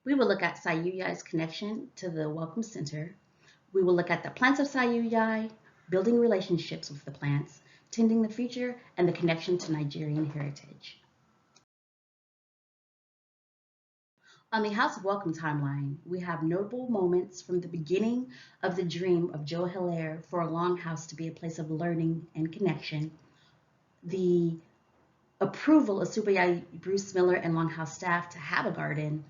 We will look at Sayuyai's connection to the Welcome Center. We will look at the plants of Sayuyai, building relationships with the plants, tending the future, and the connection to Nigerian heritage. On the House of Welcome timeline, we have notable moments from the beginning of the dream of Joe Hilaire for a longhouse to be a place of learning and connection, the approval of Subayai Bruce Miller and Longhouse staff to have a garden,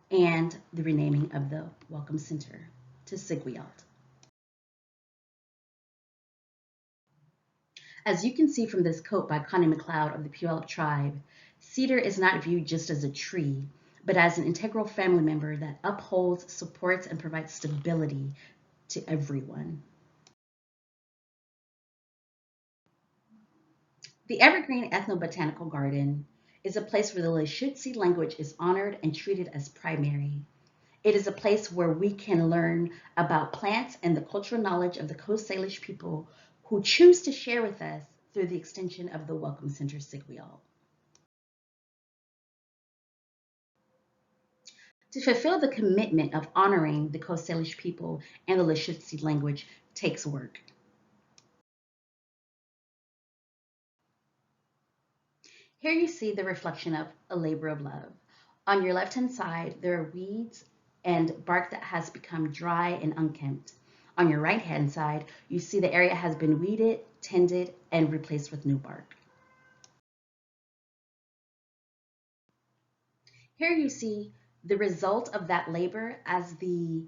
and the renaming of the Welcome Center to Sigwialt. As you can see from this quote by Connie McLeod of the Puyallup tribe, cedar is not viewed just as a tree, but as an integral family member that upholds, supports, and provides stability to everyone. The Evergreen Ethnobotanical Garden is a place where the Lashutsi language is honored and treated as primary. It is a place where we can learn about plants and the cultural knowledge of the Coast Salish people who choose to share with us through the extension of the Welcome Center Sigwial. To fulfill the commitment of honoring the Coast Salish people and the Lashutsi language takes work. Here you see the reflection of a labor of love. On your left-hand side, there are weeds and bark that has become dry and unkempt. On your right-hand side, you see the area has been weeded, tended, and replaced with new bark. Here you see the result of that labor as the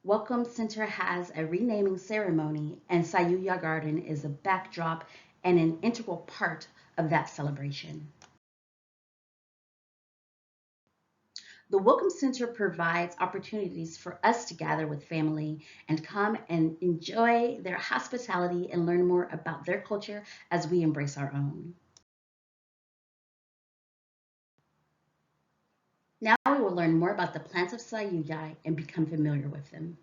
Welcome Center has a renaming ceremony, and Sayuya Garden is a backdrop and an integral part of that celebration. The Welcome Center provides opportunities for us to gather with family and come and enjoy their hospitality and learn more about their culture as we embrace our own. Now we will learn more about the plants of Sayuyai and become familiar with them.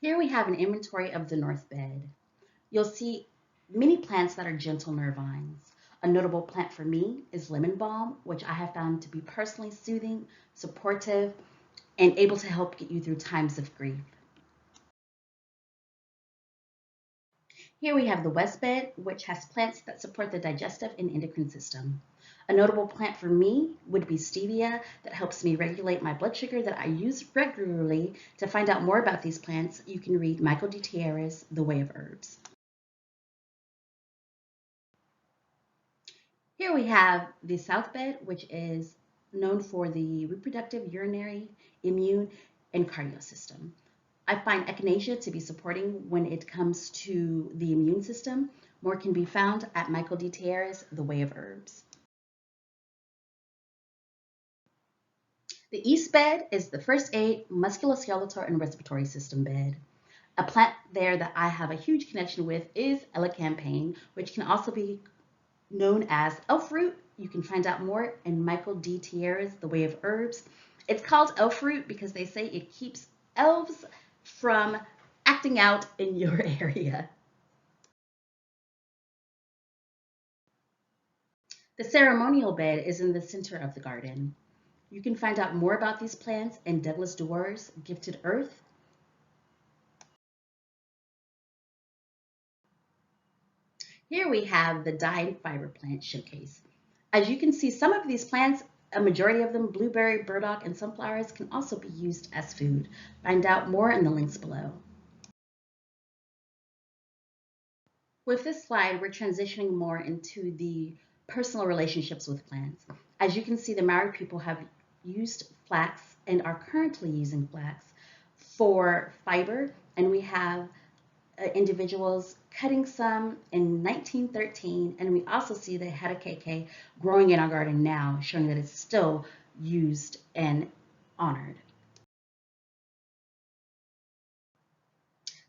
Here we have an inventory of the north bed. You'll see many plants that are gentle nervines. A notable plant for me is lemon balm, which I have found to be personally soothing, supportive, and able to help get you through times of grief. Here we have the west bed, which has plants that support the digestive and endocrine system. A notable plant for me would be stevia that helps me regulate my blood sugar that I use regularly. To find out more about these plants, you can read Michael D. Tierra's The Way of Herbs. Here we have the south bed, which is known for the reproductive, urinary, immune, and cardio system. I find echinacea to be supporting when it comes to the immune system. More can be found at Michael D. Tierra's The Way of Herbs. The east bed is the first aid, musculoskeletal, and respiratory system bed. A plant there that I have a huge connection with is elecampane, which can also be known as elf root. You can find out more in Michael D. Tierra's The Way of Herbs. It's called elf root because they say it keeps elves from acting out in your area. The ceremonial bed is in the center of the garden. You can find out more about these plants in Douglas Duer's Gifted Earth. Here we have the dye and fiber plant showcase. As you can see, some of these plants, a majority of them, blueberry, burdock, and sunflowers, can also be used as food. Find out more in the links below. With this slide, we're transitioning more into the personal relationships with plants. As you can see, the Maori people have used flax and are currently using flax for fiber, and we have individuals cutting some in 1913, and we also see the Harakeke growing in our garden now, showing that it's still used and honored.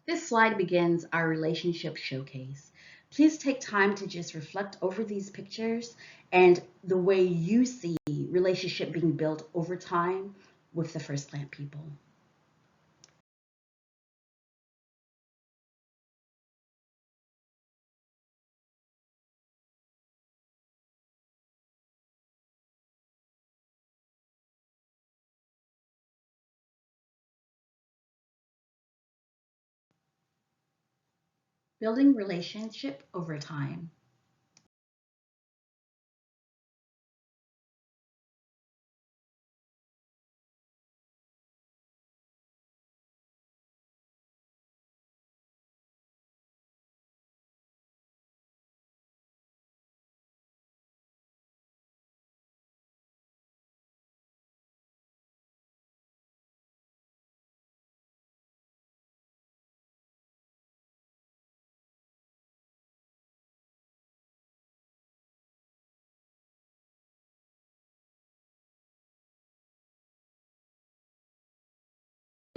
This slide begins our relationship showcase. Please take time to just reflect over these pictures and the way you see relationship being built over time with the first plant people. building relationship over time.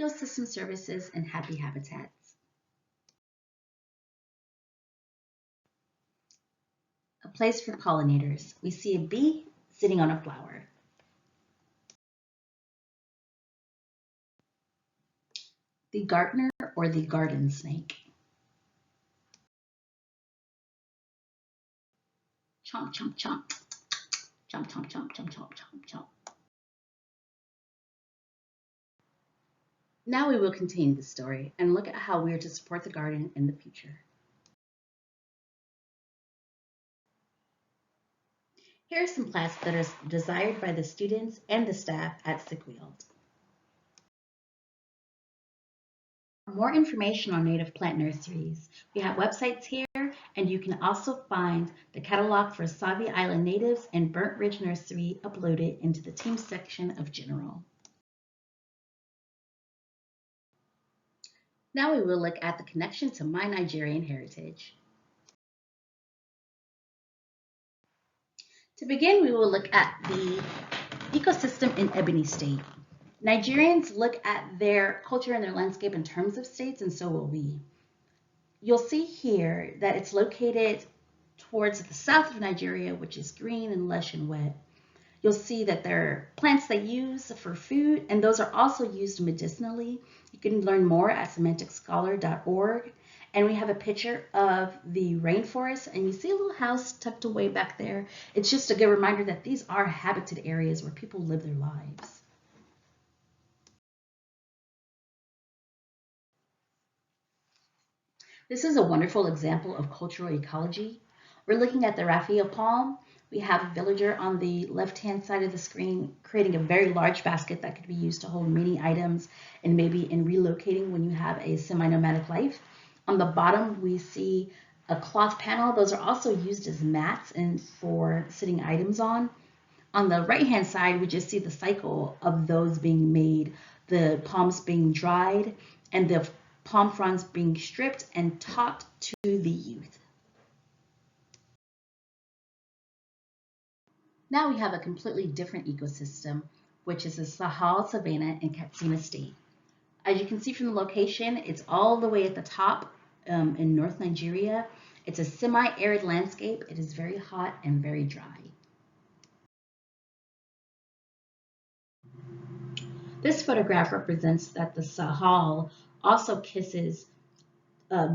Ecosystem services and happy habitats. A place for pollinators. We see a bee sitting on a flower. The gardener or the garden snake. Chomp, chomp, chomp. Chomp, chomp, chomp, chomp, chomp, chomp, chomp. Now we will continue the story and look at how we are to support the garden in the future. Here are some plants that are desired by the students and the staff at Sickfield. For more information on native plant nurseries, we have websites here, and you can also find the catalog for Savi Island Natives and Burnt Ridge Nursery uploaded into the team section of General. Now we will look at the connection to my Nigerian heritage. To begin, we will look at the ecosystem in Ebony State. Nigerians look at their culture and their landscape in terms of states, and so will we. You'll see here that it's located towards the south of Nigeria, which is green and lush and wet. You'll see that there are plants they use for food, and those are also used medicinally. You can learn more at semanticscholar.org. And we have a picture of the rainforest, and you see a little house tucked away back there. It's just a good reminder that these are habited areas where people live their lives. This is a wonderful example of cultural ecology. We're looking at the raffia palm. We have a villager on the left-hand side of the screen creating a very large basket that could be used to hold many items and maybe in relocating when you have a semi-nomadic life. On the bottom, we see a cloth panel. Those are also used as mats and for sitting items on. On the right-hand side, we just see the cycle of those being made, the palms being dried and the palm fronds being stripped and taught to the youth. Now we have a completely different ecosystem, which is the Sahel Savanna in Katsina State. As you can see from the location, it's all the way at the top in North Nigeria. It's a semi-arid landscape. It is very hot and very dry. This photograph represents that the Sahel also kisses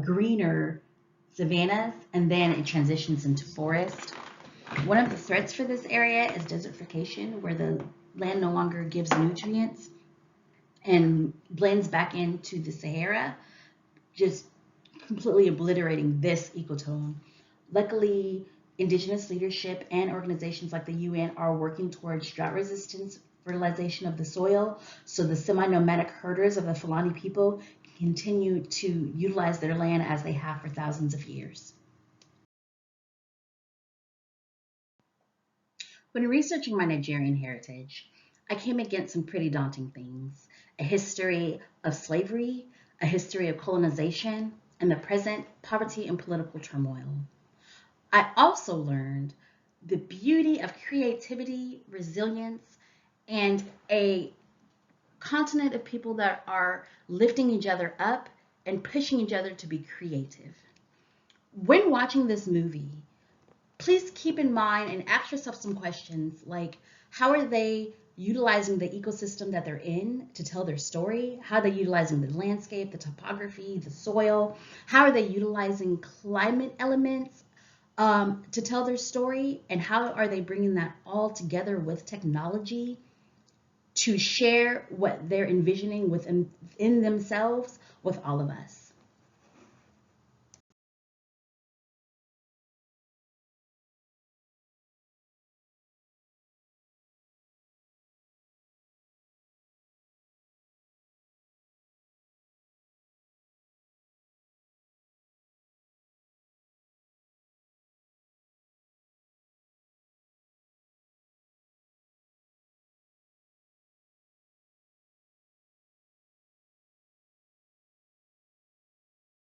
greener savannas, and then it transitions into forest. One of the threats for this area is desertification, where the land no longer gives nutrients and blends back into the Sahara, just completely obliterating this ecotone. Luckily, indigenous leadership and organizations like the UN are working towards drought resistance, fertilization of the soil, so the semi-nomadic herders of the Fulani people can continue to utilize their land as they have for thousands of years. When researching my Nigerian heritage, I came against some pretty daunting things: a history of slavery, a history of colonization, and the present poverty and political turmoil. I also learned the beauty of creativity, resilience, and a continent of people that are lifting each other up and pushing each other to be creative. When watching this movie, please keep in mind and ask yourself some questions like, how are they utilizing the ecosystem that they're in to tell their story? How are they utilizing the landscape, the topography, the soil? How are they utilizing climate elements to tell their story? And how are they bringing that all together with technology to share what they're envisioning within themselves with all of us?